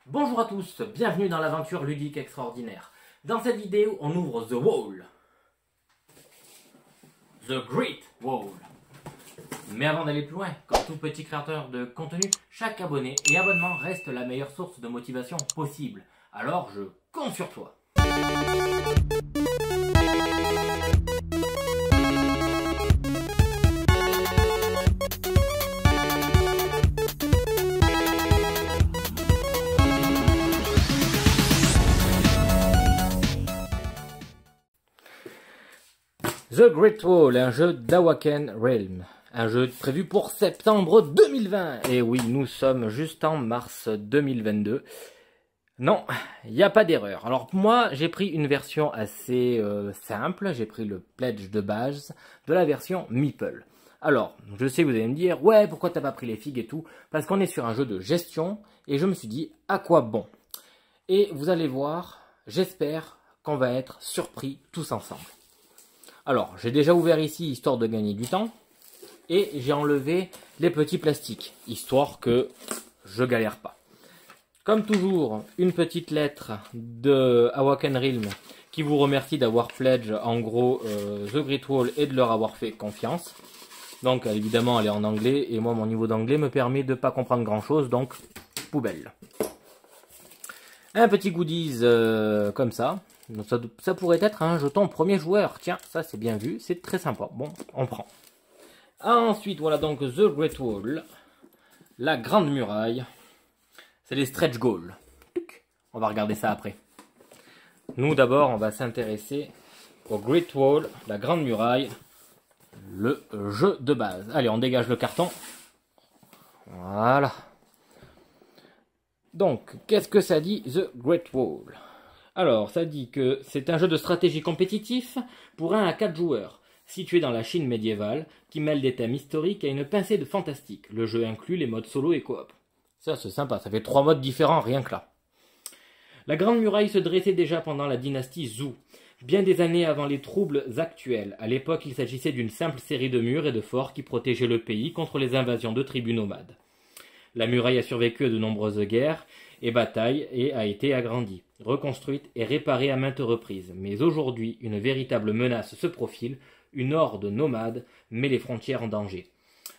Bonjour à tous, bienvenue dans l'aventure ludique extraordinaire. Dans cette vidéo, on ouvre The Wall. The Great Wall. Mais avant d'aller plus loin, comme tout petit créateur de contenu, chaque abonné et abonnement reste la meilleure source de motivation possible. Alors je compte sur toi. The Great Wall, un jeu d'Awaken Realm. Un jeu prévu pour septembre 2020. Et oui, nous sommes juste en mars 2022. Non, il n'y a pas d'erreur. Alors moi, j'ai pris une version assez simple. J'ai pris le pledge de base de la version Meeple. Alors, je sais que vous allez me dire, ouais, pourquoi t'as pas pris les figues et tout? Parce qu'on est sur un jeu de gestion. Et je me suis dit, à quoi bon? Et vous allez voir, j'espère qu'on va être surpris tous ensemble. Alors, j'ai déjà ouvert ici, histoire de gagner du temps. Et j'ai enlevé les petits plastiques, histoire que je galère pas. Comme toujours, une petite lettre de Awaken Realm qui vous remercie d'avoir pledge, en gros, The Great Wall et de leur avoir fait confiance. Donc, évidemment, elle est en anglais. Et moi, mon niveau d'anglais me permet de ne pas comprendre grand-chose. Donc, poubelle. Un petit goodies comme ça. Donc ça pourrait être un jeton premier joueur. Tiens, ça c'est bien vu, c'est très sympa. Bon, on prend. Ensuite, voilà donc The Great Wall. La grande muraille. C'est les stretch goals. On va regarder ça après. Nous d'abord, on va s'intéresser au Great Wall, la grande muraille. Le jeu de base. Allez, on dégage le carton. Voilà. Donc, qu'est-ce que ça dit The Great Wall ? Alors, ça dit que c'est un jeu de stratégie compétitif pour 1 à 4 joueurs, situé dans la Chine médiévale, qui mêle des thèmes historiques à une pincée de fantastique. Le jeu inclut les modes solo et coop. Ça, c'est sympa, ça fait 3 modes différents, rien que là. La Grande Muraille se dressait déjà pendant la dynastie Zhou, bien des années avant les troubles actuels. À l'époque, il s'agissait d'une simple série de murs et de forts qui protégeaient le pays contre les invasions de tribus nomades. La muraille a survécu à de nombreuses guerres et batailles et a été agrandie, reconstruite et réparée à maintes reprises. Mais aujourd'hui, une véritable menace se profile, une horde nomade met les frontières en danger.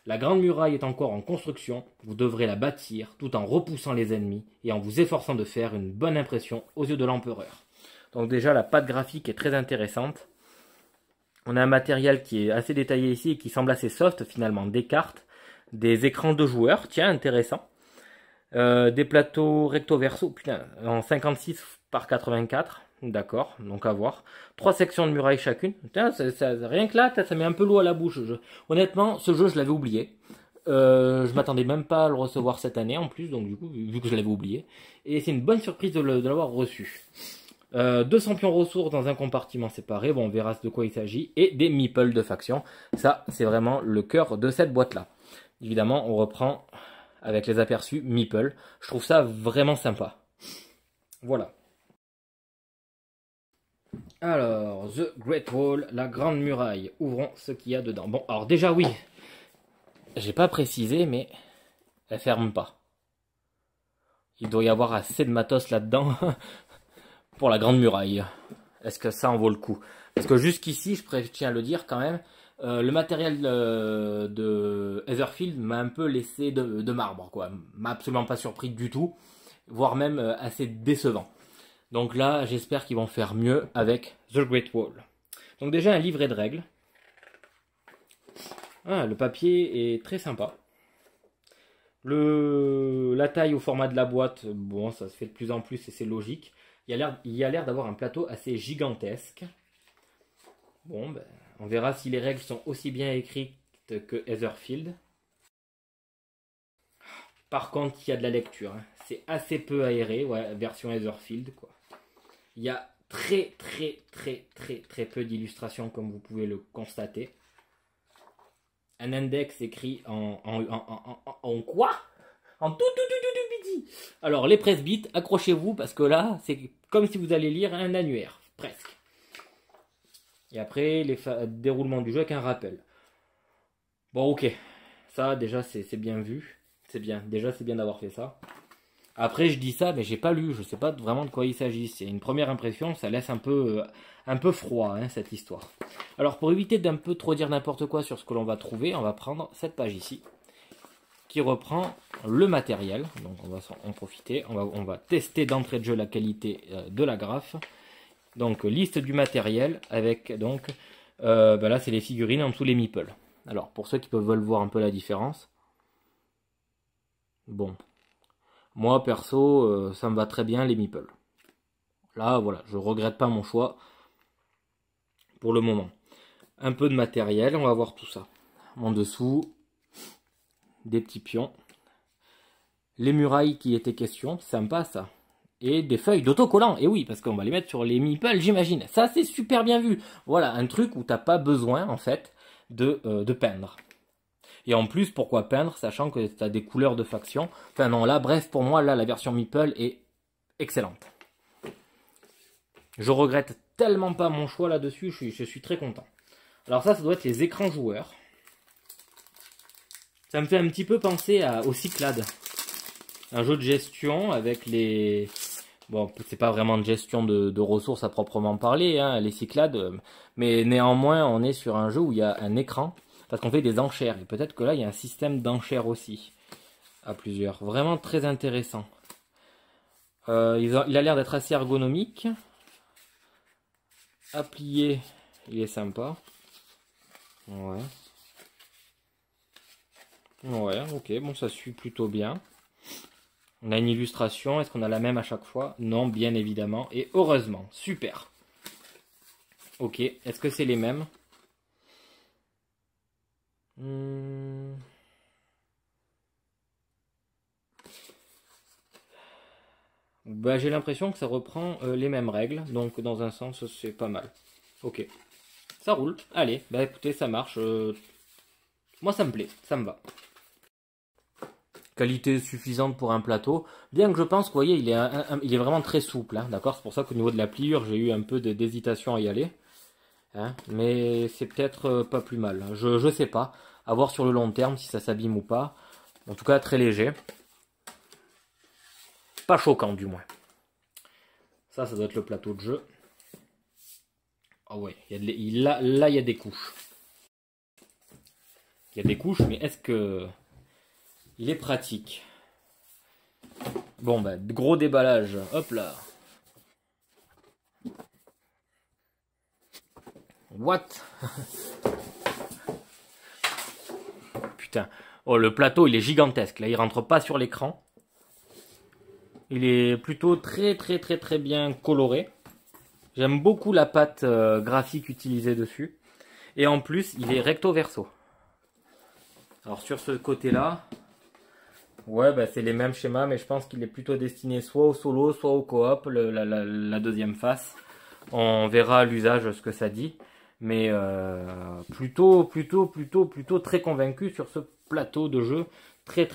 La Grande Muraille est encore en construction, vous devrez la bâtir tout en repoussant les ennemis et en vous efforçant de faire une bonne impression aux yeux de l'empereur. Donc déjà, la patte graphique est très intéressante. On a un matériel qui est assez détaillé ici et qui semble assez soft finalement, des cartes, des écrans de joueurs, tiens, intéressant. Des plateaux recto verso, putain, en 56 par 84, d'accord, donc à voir. 3 sections de muraille chacune, putain, rien que là, ça met un peu l'eau à la bouche. Honnêtement, ce jeu, je l'avais oublié. Je m'attendais même pas à le recevoir cette année en plus, donc du coup, vu que je l'avais oublié. Et c'est une bonne surprise de l'avoir reçu. 2 champions ressources dans un compartiment séparé, bon, on verra de quoi il s'agit. Et des meeples de faction, ça, c'est vraiment le cœur de cette boîte-là. Évidemment, on reprend avec les aperçus Meeple. Je trouve ça vraiment sympa. Voilà. Alors, The Great Wall, la grande muraille. Ouvrons ce qu'il y a dedans. Bon, alors déjà oui, j'ai pas précisé, mais elle ferme pas. Il doit y avoir assez de matos là-dedans pour la grande muraille. Est-ce que ça en vaut le coup? Parce que jusqu'ici, je tiens à le dire quand même, le matériel de Etherfield m'a un peu laissé de marbre, quoi. M'a absolument pas surpris du tout, voire même assez décevant. Donc là, j'espère qu'ils vont faire mieux avec The Great Wall. Donc déjà, un livret de règles. Ah, le papier est très sympa. La taille au format de la boîte, bon, ça se fait de plus en plus et c'est logique. Il y a l'air d'avoir un plateau assez gigantesque. Bon, ben, on verra si les règles sont aussi bien écrites que Etherfield. Par contre, il y a de la lecture. Hein. C'est assez peu aéré, ouais, version Etherfield, quoi. Il y a très peu d'illustrations, comme vous pouvez le constater. Un index écrit en quoi? En tout petit. Alors, les presse-bits, accrochez-vous, parce que là, c'est comme si vous allez lire un annuaire, presque. Et après, les déroulements du jeu avec un rappel. Bon, ok. Ça, déjà, c'est bien vu. C'est bien. Déjà, c'est bien d'avoir fait ça. Après, je dis ça, mais j'ai pas lu, je sais pas vraiment de quoi il s'agit. C'est une première impression, ça laisse un peu froid, hein, cette histoire. Alors, pour éviter d'un peu trop dire n'importe quoi sur ce que l'on va trouver, on va prendre cette page ici, qui reprend le matériel. Donc, on va en profiter. On va tester d'entrée de jeu la qualité de la graphe. Donc, liste du matériel avec, donc, ben là, c'est les figurines en dessous les meeples. Alors, pour ceux qui veulent voir un peu la différence. Bon. Moi, perso, ça me va très bien les meeples. Là, voilà, je regrette pas mon choix pour le moment. Un peu de matériel, on va voir tout ça. En dessous, des petits pions. Les murailles qui étaient question, sympa ça. Et des feuilles d'autocollants. Et oui, parce qu'on va les mettre sur les meeples, j'imagine. Ça, c'est super bien vu. Voilà, un truc où t'as pas besoin, en fait, de peindre. Et en plus, pourquoi peindre, sachant que tu as des couleurs de faction. Enfin non, là, bref, pour moi, là, la version Meeple est excellente. Je regrette tellement pas mon choix là-dessus, je suis très content. Alors ça doit être les écrans joueurs. Ça me fait un petit peu penser au Cyclades. Un jeu de gestion avec les... Bon, c'est pas vraiment de gestion de ressources à proprement parler, hein, les Cyclades. Mais néanmoins, on est sur un jeu où il y a un écran. Parce qu'on fait des enchères. Et peut-être que là, il y a un système d'enchères aussi. À plusieurs. Vraiment très intéressant. Il a l'air d'être assez ergonomique. À plier, il est sympa. Ouais. Ouais, ok. Bon, ça suit plutôt bien. On a une illustration. Est-ce qu'on a la même à chaque fois? Non, bien évidemment. Et heureusement. Super. Ok. Est-ce que c'est les mêmes? Bah, j'ai l'impression que ça reprend les mêmes règles, donc dans un sens c'est pas mal. Ok, ça roule. Allez, bah écoutez, ça marche. Moi ça me plaît, ça me va. Qualité suffisante pour un plateau, bien que je pense que vous voyez, il est vraiment très souple, hein, d'accord? C'est pour ça qu'au niveau de la pliure, j'ai eu un peu d'hésitation à y aller. Hein, mais c'est peut-être pas plus mal. Je sais pas. À voir sur le long terme si ça s'abîme ou pas. En tout cas, très léger. Pas choquant du moins. Ça doit être le plateau de jeu. Ah ouais, là il y a des couches. Il y a des couches, mais est-ce que il est pratique? Bon bah, gros déballage. Hop là. What? Putain. Oh, le plateau il est gigantesque. Là, il rentre pas sur l'écran. Il est plutôt très bien coloré. J'aime beaucoup la patte graphique utilisée dessus. Et en plus, il est recto verso. Alors sur ce côté-là, ouais, bah, c'est les mêmes schémas, mais je pense qu'il est plutôt destiné soit au solo, soit au coop, la deuxième face. On verra à l'usage ce que ça dit. Mais plutôt très convaincu sur ce plateau de jeu. Très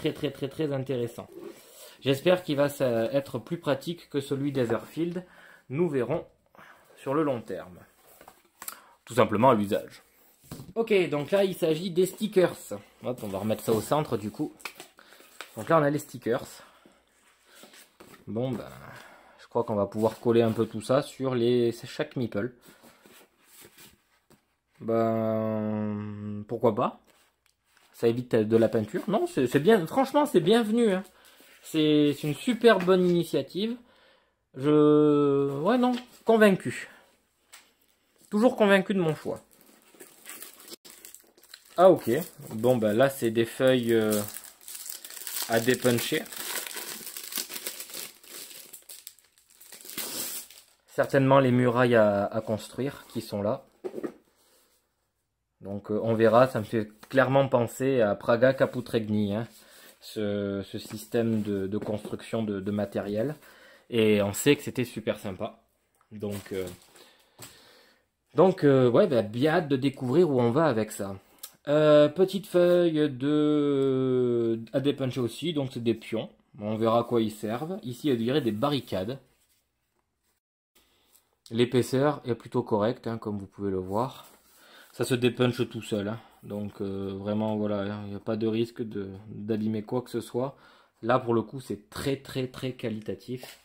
intéressant. J'espère qu'il va être plus pratique que celui d'Etherfield. Nous verrons sur le long terme. Tout simplement à l'usage. Ok, donc là il s'agit des stickers. Hop, on va remettre ça au centre du coup. Donc là on a les stickers. Bon ben, je crois qu'on va pouvoir coller un peu tout ça sur chaque meeple. Ben, pourquoi pas? Ça évite de la peinture. Non, c'est bien, franchement c'est bienvenu. Hein. C'est une super bonne initiative. Ouais, non, convaincu. Toujours convaincu de mon choix. Ah, ok. Bon, ben là, c'est des feuilles à dépuncher. Certainement les murailles à construire qui sont là. Donc, on verra. Ça me fait clairement penser à Praga Caputregni, hein, ce système de construction de matériel. Et on sait que c'était super sympa. Donc ouais, bah, bien hâte de découvrir où on va avec ça. Petite feuille à dépuncher aussi, donc c'est des pions. On verra à quoi ils servent. Ici, il y a des barricades. L'épaisseur est plutôt correcte, hein, comme vous pouvez le voir. Ça se dépunche tout seul. Hein. Donc vraiment, voilà, il n'y a pas de risque d'abîmer quoi que ce soit. Là, pour le coup, c'est très qualitatif.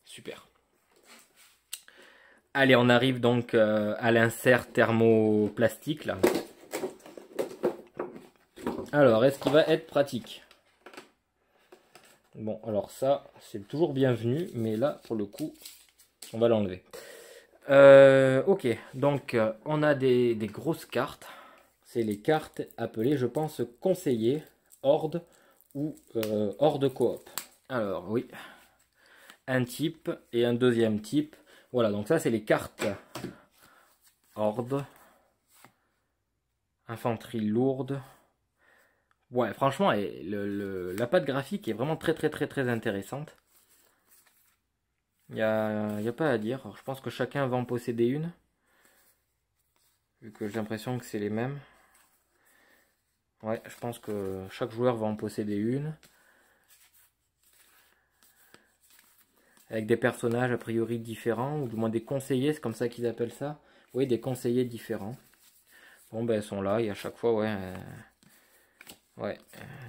Super. Allez, on arrive donc à l'insert thermoplastique, là. Alors, est-ce qu'il va être pratique? Bon, alors ça, c'est toujours bienvenu, mais là, pour le coup, on va l'enlever. Ok, donc on a des grosses cartes. C'est les cartes appelées, je pense, conseillers, horde ou horde coop. Alors, oui, un type et un deuxième type. Voilà, donc ça, c'est les cartes horde, infanterie lourde. Ouais, franchement, la patte graphique est vraiment très intéressante. Il n'y a pas à dire. Alors, je pense que chacun va en posséder une. Vu que j'ai l'impression que c'est les mêmes. Ouais, je pense que chaque joueur va en posséder une. Avec des personnages a priori différents, ou du moins des conseillers, c'est comme ça qu'ils appellent ça. Oui, des conseillers différents. Bon, ben, ils sont là, et à chaque fois, ouais, un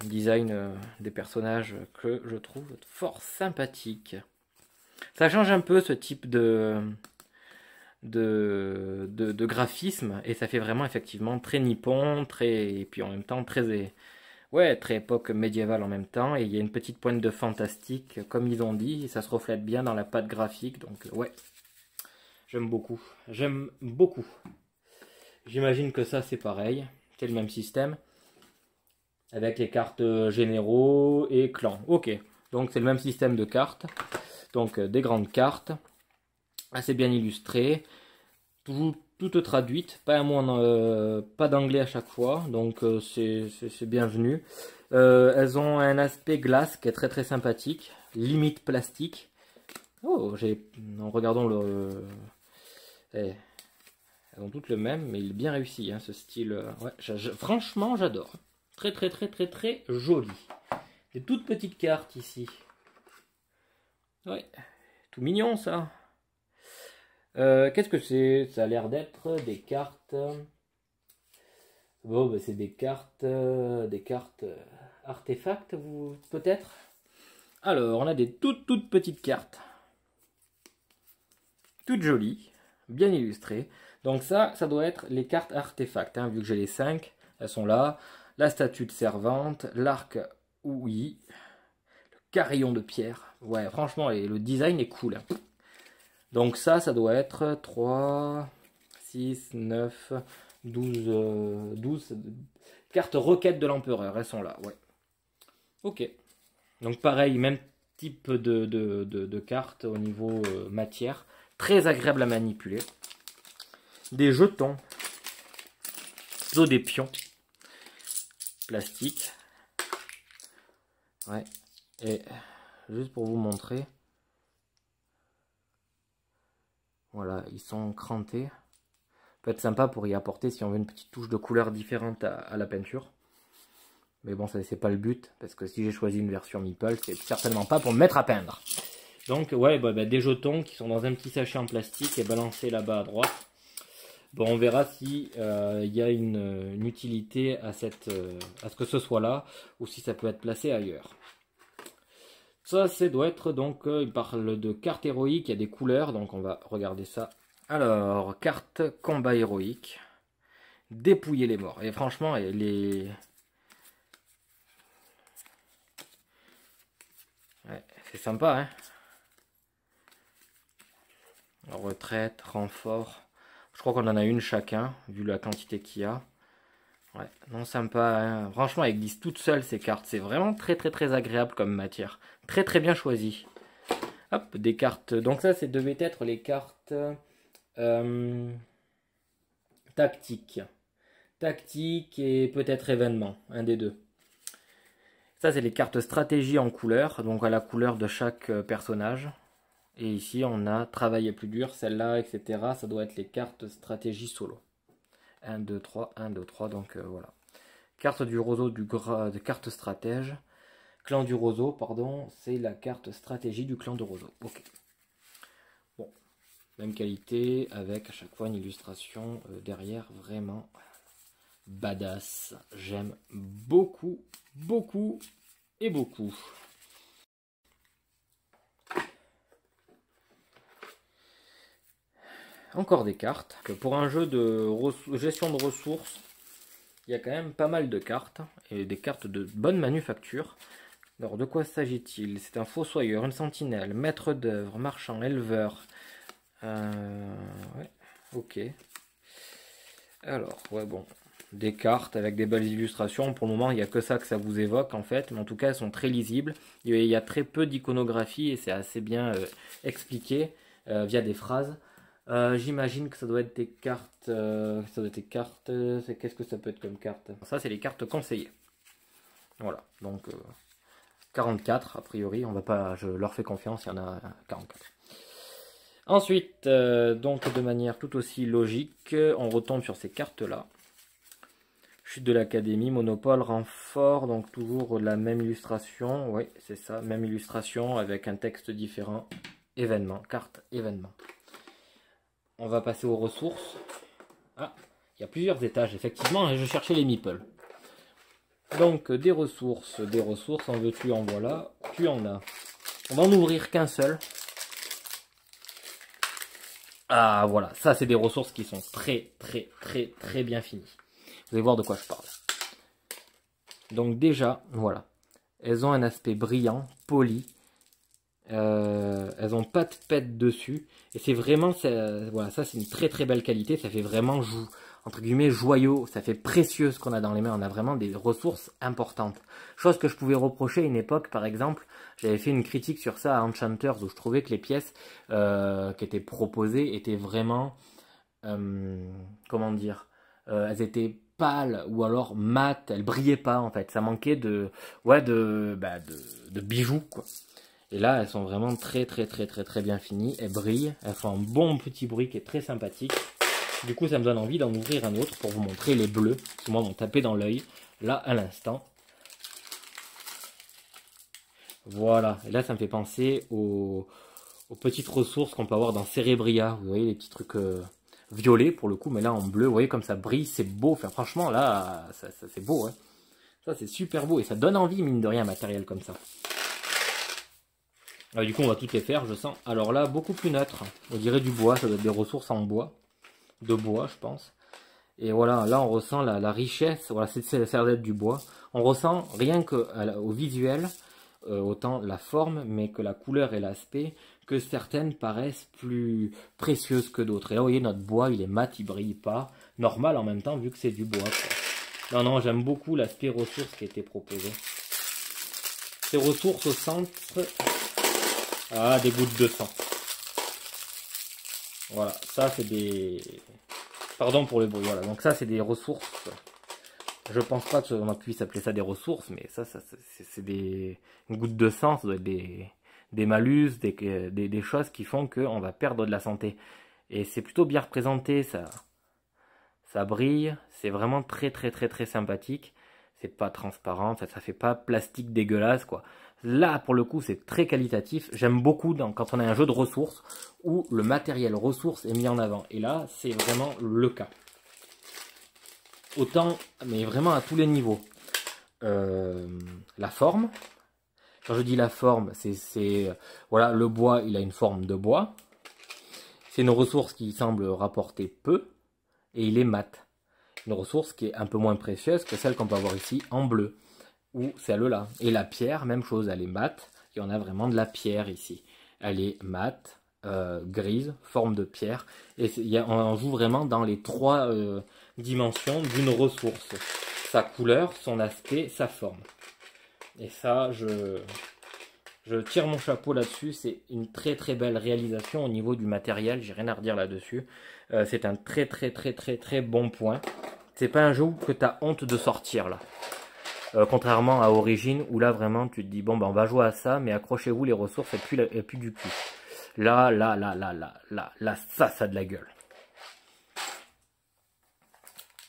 design des personnages que je trouve fort sympathique. Ça change un peu ce type de graphisme, et ça fait vraiment effectivement très nippon, et puis en même temps très époque médiévale en même temps, et il y a une petite pointe de fantastique, comme ils ont dit, et ça se reflète bien dans la patte graphique, donc ouais, j'aime beaucoup, J'imagine que ça c'est pareil, c'est le même système, avec les cartes généraux et clans, ok, donc c'est le même système de cartes, donc des grandes cartes, assez bien illustrées, toutes traduites, pas d'anglais à chaque fois, donc c'est bienvenu. Elles ont un aspect glace qui est très sympathique, limite plastique. Oh, en regardant elles ont toutes le même, mais il est bien réussi, hein, ce style. Ouais, franchement, j'adore. Très joli. Des toutes petites cartes ici. Ouais, tout mignon ça. Qu'est-ce que c'est? Ça a l'air d'être des cartes. Bon, bah, c'est des cartes artefacts, peut-être. Alors, on a des toutes petites cartes, toutes jolies, bien illustrées. Donc ça doit être les cartes artefacts, hein, vu que j'ai les 5, elles sont là. La statue de servante, l'arc ouïe, le carillon de pierre. Ouais, franchement, le design est cool, hein. Donc ça doit être 3, 6, 9, 12 cartes roquettes de l'empereur, elles sont là, ouais. Ok. Donc pareil, même type de cartes au niveau matière. Très agréable à manipuler. Des jetons. Plutôt des pions. Plastique. Ouais. Et juste pour vous montrer. Voilà, ils sont crantés. Peut être sympa pour y apporter si on veut une petite touche de couleur différente à la peinture. Mais bon, ça c'est pas le but, parce que si j'ai choisi une version Meeple, c'est certainement pas pour me mettre à peindre. Donc ouais, des jetons qui sont dans un petit sachet en plastique et balancés là-bas à droite. Bon, on verra si y a une utilité à ce que ce soit là, ou si ça peut être placé ailleurs. Ça, doit être donc, il parle de cartes héroïques, il y a des couleurs, donc on va regarder ça. Alors, carte combat héroïque, dépouiller les morts. Et franchement, ouais, c'est sympa, hein. Retraite, renfort. Je crois qu'on en a une chacun, vu la quantité qu'il y a. Ouais, non, sympa, hein. Franchement, elles glissent toutes seules ces cartes. C'est vraiment très agréable comme matière. Très bien choisi. Hop, des cartes. Donc ça, devait être les cartes tactiques. Tactique et peut-être événement, un des deux. Ça, c'est les cartes stratégie en couleur, donc à la couleur de chaque personnage. Et ici, on a travailler plus dur, celle-là, etc. Ça doit être les cartes stratégie solo. 1, 2, 3, 1, 2, 3, donc voilà. Carte du roseau de carte stratège. Clan du roseau, pardon, c'est la carte stratégie du clan de roseau. Ok. Bon, même qualité, avec à chaque fois une illustration derrière, vraiment badass. J'aime beaucoup. encore des cartes. Pour un jeu de gestion de ressources, il y a quand même pas mal de cartes, et des cartes de bonne manufacture. Alors, de quoi s'agit-il? C'est un fossoyeur, une sentinelle, maître d'œuvre, marchand, éleveur. Ouais, ok. Alors, ouais, bon. Des cartes avec des belles illustrations. Pour le moment, il n'y a que ça que ça vous évoque, en fait. Mais en tout cas, elles sont très lisibles. Il y a très peu d'iconographie et c'est assez bien expliqué via des phrases. J'imagine que ça doit être des cartes. Qu'est-ce que ça peut être comme carte? Ça, c'est les cartes conseillées. Voilà. Donc, 44, a priori. On va pas, je leur fais confiance, il y en a 44. Ensuite, donc de manière tout aussi logique, on retombe sur ces cartes-là. Chute de l'académie, monopole, renfort, donc toujours la même illustration. Oui, c'est ça, même illustration avec un texte différent. Événement, carte événement. On va passer aux ressources. Ah, il y a plusieurs étages, effectivement, et je cherchais les meeples. Donc, des ressources, en veux-tu, en voilà, tu en as. On va en ouvrir qu'un seul. Ah, voilà, ça c'est des ressources qui sont très bien finies. Vous allez voir de quoi je parle. Donc déjà, voilà. Elles ont un aspect brillant, poli. Elles ont pas de pète dessus. Et c'est vraiment, voilà, ça c'est une très belle qualité. Ça fait vraiment, entre guillemets, joyau. Ça fait précieux ce qu'on a dans les mains. On a vraiment des ressources importantes. Chose que je pouvais reprocher à une époque, par exemple. J'avais fait une critique sur ça à Enchanters, où je trouvais que les pièces qui étaient proposées étaient vraiment, comment dire, elles étaient pâles ou alors mates, elles brillaient pas en fait. Ça manquait de bijoux quoi. Et là, elles sont vraiment très bien finies. Elles brillent, elles font un bon petit bruit qui est très sympathique. Du coup, ça me donne envie d'en ouvrir un autre pour vous montrer les bleus qui moi m'ont tapé dans l'œil là à l'instant. Voilà, et là ça me fait penser aux petites ressources qu'on peut avoir dans Cerebria. Vous voyez les petits trucs violets pour le coup, mais là en bleu, vous voyez comme ça brille, c'est beau. Enfin, franchement, là, ça c'est beau. Hein. Ça c'est super beau et ça donne envie, mine de rien, un matériel comme ça. Alors, du coup, on va toutes les faire, je sens. Alors là, beaucoup plus neutre. On dirait du bois, ça doit être des ressources en bois. De bois, je pense. Et voilà, là on ressent la richesse. Voilà, ça d'être du bois. On ressent rien qu'au visuel, autant la forme, mais que la couleur et l'aspect, que certaines paraissent plus précieuses que d'autres. Et là, vous voyez, notre bois, il est mat, il brille pas. Normal en même temps, vu que c'est du bois. Quoi. Non, j'aime beaucoup l'aspect ressources qui a été proposé. Ces ressources au centre... Ah, des gouttes de sang. Voilà, ça c'est des... Pardon pour le bruit, voilà. Donc ça c'est des ressources. Je pense pas qu'on puisse appeler ça des ressources, mais ça c'est une goutte de sang, ça doit être des malus, des choses qui font qu'on va perdre de la santé. Et c'est plutôt bien représenté, ça brille, c'est vraiment très sympathique. C'est pas transparent, ça fait pas plastique dégueulasse quoi. Là pour le coup c'est très qualitatif. J'aime beaucoup quand on a un jeu de ressources où le matériel ressources est mis en avant. Et là c'est vraiment le cas. Autant, mais vraiment à tous les niveaux. La forme. Quand je dis la forme, voilà, le bois, il a une forme de bois. C'est une ressource qui semble rapporter peu et il est mat. Une ressource qui est un peu moins précieuse que celle qu'on peut avoir ici en bleu ou celle-là. Et la pierre, même chose, elle est mate et on a vraiment de la pierre ici. Elle est mate, grise, forme de pierre et on joue vraiment dans les trois dimensions d'une ressource. Sa couleur, son aspect, sa forme. Et ça, je tire mon chapeau là-dessus. C'est une très belle réalisation au niveau du matériel. J'ai rien à redire là-dessus. C'est un très bon point. C'est pas un jeu que tu as honte de sortir là. Contrairement à Origin où là vraiment tu te dis bon ben on va jouer à ça mais accrochez-vous les ressources et plus du cul. Là, ça a de la gueule.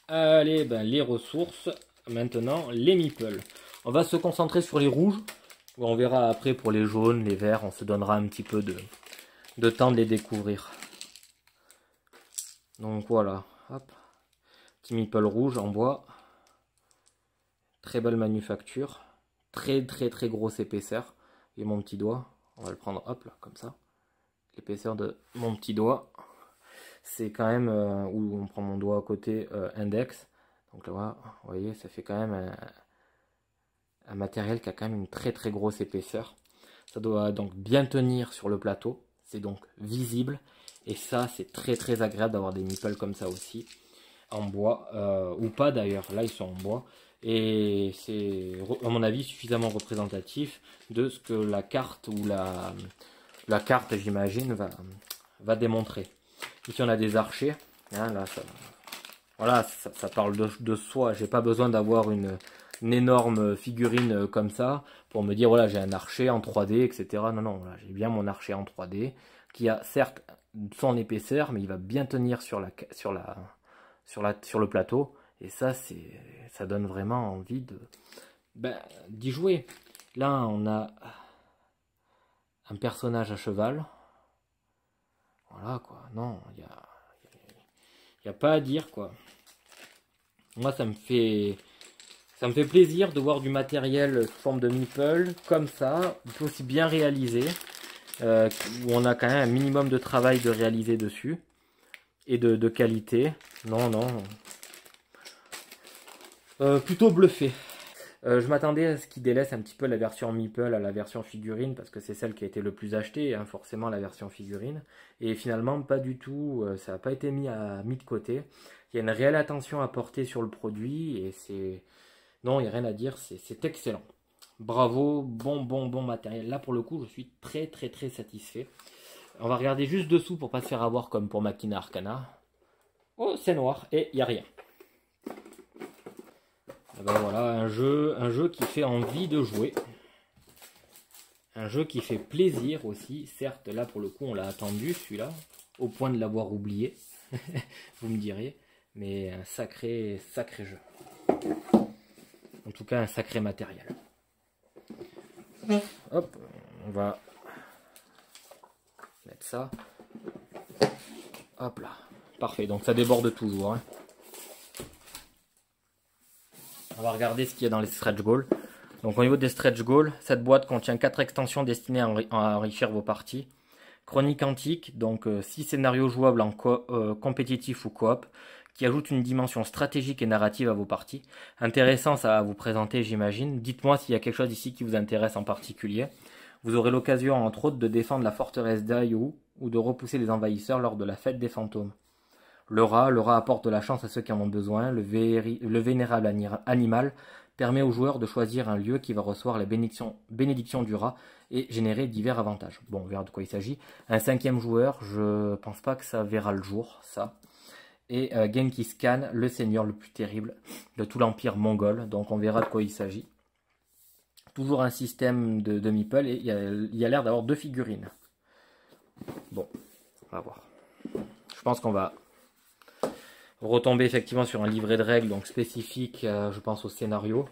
Allez, ben les ressources. Maintenant, les meeples. On va se concentrer sur les rouges. On verra après pour les jaunes, les verts. On se donnera un petit peu de temps de les découvrir. Donc voilà. Hop. Petit meeple rouge en bois. Très belle manufacture. Très grosse épaisseur. Et mon petit doigt. On va le prendre hop là, comme ça. L'épaisseur de mon petit doigt. c'est quand même, où on prend mon doigt à côté, index. Donc là, voilà, vous voyez, ça fait quand même un matériel qui a quand même une très très grosse épaisseur. Ça doit donc bien tenir sur le plateau, c'est donc visible. Et ça, c'est très très agréable d'avoir des meeples comme ça aussi, en bois, ou pas d'ailleurs, là ils sont en bois. Et c'est, à mon avis, suffisamment représentatif de ce que la carte ou la carte, j'imagine, va démontrer. Ici on a des archers, hein, là, voilà, ça parle de soi. J'ai pas besoin d'avoir une énorme figurine comme ça pour me dire voilà, j'ai un archer en 3D, etc. Non, non, voilà, j'ai bien mon archer en 3D qui a certes son épaisseur, mais il va bien tenir sur le plateau. Et ça, ça donne vraiment envie d'y jouer. Là, on a un personnage à cheval. Voilà, quoi. Non, il y a pas à dire, quoi. Moi, ça me fait plaisir de voir du matériel sous forme de meeple, comme ça, aussi bien réalisé, où on a quand même un minimum de travail de réaliser dessus, et de qualité. Non, non. Plutôt bluffé. Je m'attendais à ce qu'ils délaissent un petit peu la version meeple à la version figurine, parce que c'est celle qui a été le plus achetée, hein, forcément la version figurine. Et finalement, pas du tout, ça n'a pas été mis de côté. Il y a une réelle attention à porter sur le produit, et c'est... Non, il n'y a rien à dire, c'est excellent. Bravo, bon matériel. Là, pour le coup, je suis très très satisfait. On va regarder juste dessous pour pas se faire avoir comme pour Machina Arcana. Oh, c'est noir, et il n'y a rien. Et ben voilà, un jeu qui fait envie de jouer. Un jeu qui fait plaisir aussi. Certes, là, pour le coup, on l'a attendu, celui-là, au point de l'avoir oublié. Vous me direz. Mais un sacré jeu. En tout cas, un sacré matériel. Hop, on va mettre ça. Hop là. Parfait, donc ça déborde toujours. Hein. On va regarder ce qu'il y a dans les stretch goals. Donc au niveau des stretch goals, cette boîte contient 4 extensions destinées à enrichir vos parties. Chronique antique, donc 6 scénarios jouables en compétitif ou coop, qui ajoutent une dimension stratégique et narrative à vos parties. Intéressant ça à vous présenter, j'imagine. Dites-moi s'il y a quelque chose ici qui vous intéresse en particulier. Vous aurez l'occasion, entre autres, de défendre la forteresse d'Ayu ou de repousser les envahisseurs lors de la fête des fantômes. Le rat apporte de la chance à ceux qui en ont besoin. Le vénérable animal permet aux joueurs de choisir un lieu qui va recevoir la bénédiction du rat et générer divers avantages. Bon, on verra de quoi il s'agit. Un 5e joueur, je pense pas que ça verra le jour, ça. Et Genghis Khan, le seigneur le plus terrible de tout l'empire mongol. Donc on verra de quoi il s'agit. Toujours un système de meeple et il y a l'air d'avoir 2 figurines. Bon, on va voir. Je pense qu'on va retomber effectivement sur un livret de règles donc spécifique, je pense, au scénario.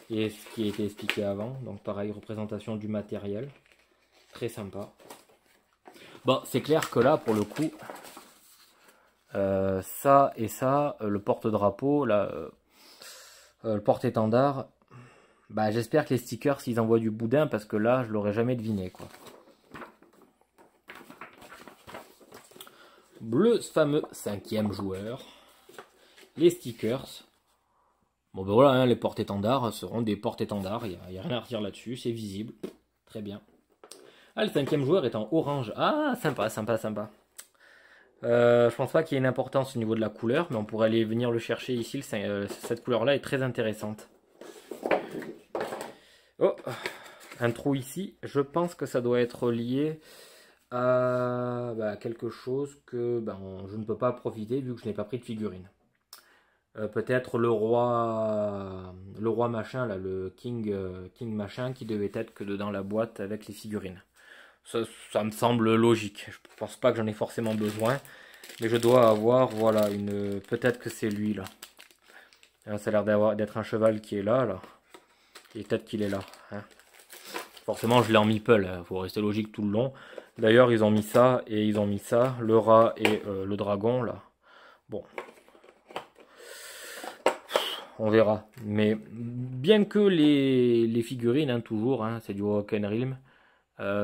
Et ce qui a été expliqué avant. Donc pareil, représentation du matériel. Très sympa. Bon, c'est clair que là, pour le coup, ça et ça, le porte-drapeau, là, le porte-étendard, bah, j'espère que les stickers, s'ils envoient du boudin, parce que là, je l'aurais jamais deviné, quoi. Le fameux 5e joueur. Les stickers. Bon, ben voilà, hein, les porte-étendards seront des porte-étendards. Il n'y a rien à redire là-dessus, c'est visible. Très bien. Ah, le 5e joueur est en orange. Ah, sympa. Je pense pas qu'il y ait une importance au niveau de la couleur, mais on pourrait aller venir le chercher ici. Cette couleur-là est très intéressante. Oh, un trou ici. Je pense que ça doit être lié à quelque chose que je ne peux pas profiter vu que je n'ai pas pris de figurine. Peut-être le roi machin, là, le king machin qui devait être que dedans la boîte avec les figurines. Ça me semble logique. Je pense pas que j'en ai forcément besoin. Mais je dois avoir, voilà, peut-être que c'est lui, là. Ça a l'air d'être un cheval qui est là. Et peut-être qu'il est là. Hein. Forcément, je l'ai en meeple. Il faut rester logique tout le long. D'ailleurs, ils ont mis ça et ils ont mis ça. Le rat et le dragon, là. Bon. On verra. Mais bien que les figurines, hein, toujours, hein, c'est du Woken Realm,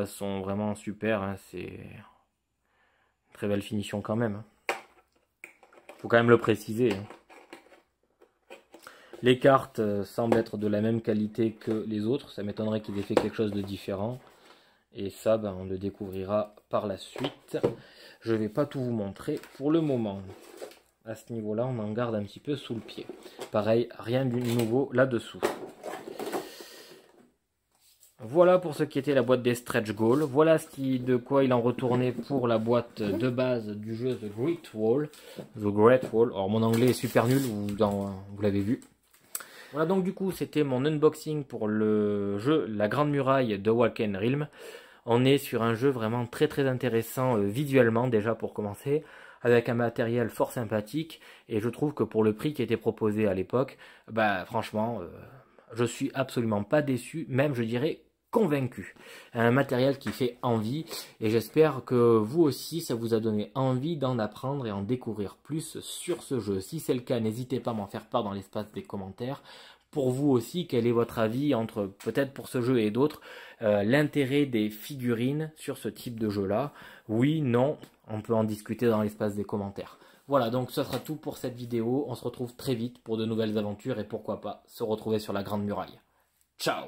sont vraiment super. Hein, c'est Très belle finition quand même. Faut quand même le préciser. Les cartes semblent être de la même qualité que les autres. Ça m'étonnerait qu'ils aient fait quelque chose de différent. Et ça, ben, on le découvrira par la suite. Je ne vais pas tout vous montrer pour le moment. À ce niveau-là, on en garde un petit peu sous le pied. Pareil, rien de nouveau là-dessous. Voilà pour ce qui était la boîte des Stretch Goals. Voilà de quoi il en retournait pour la boîte de base du jeu The Great Wall. The Great Wall. Alors mon anglais est super nul, vous l'avez vu. Voilà, donc du coup c'était mon unboxing pour le jeu La Grande Muraille de Walken Realm. On est sur un jeu vraiment très très intéressant visuellement déjà pour commencer, avec un matériel fort sympathique, et je trouve que pour le prix qui était proposé à l'époque, bah franchement je suis absolument pas déçu, même je dirais convaincu. Un matériel qui fait envie, et j'espère que vous aussi ça vous a donné envie d'en apprendre et en découvrir plus sur ce jeu. Si c'est le cas, n'hésitez pas à m'en faire part dans l'espace des commentaires. Pour vous aussi, quel est votre avis entre, peut-être pour ce jeu et d'autres, l'intérêt des figurines sur ce type de jeu là? Oui, non, on peut en discuter dans l'espace des commentaires. Voilà, donc ce sera tout pour cette vidéo. On se retrouve très vite pour de nouvelles aventures et pourquoi pas se retrouver sur la Grande Muraille. Ciao!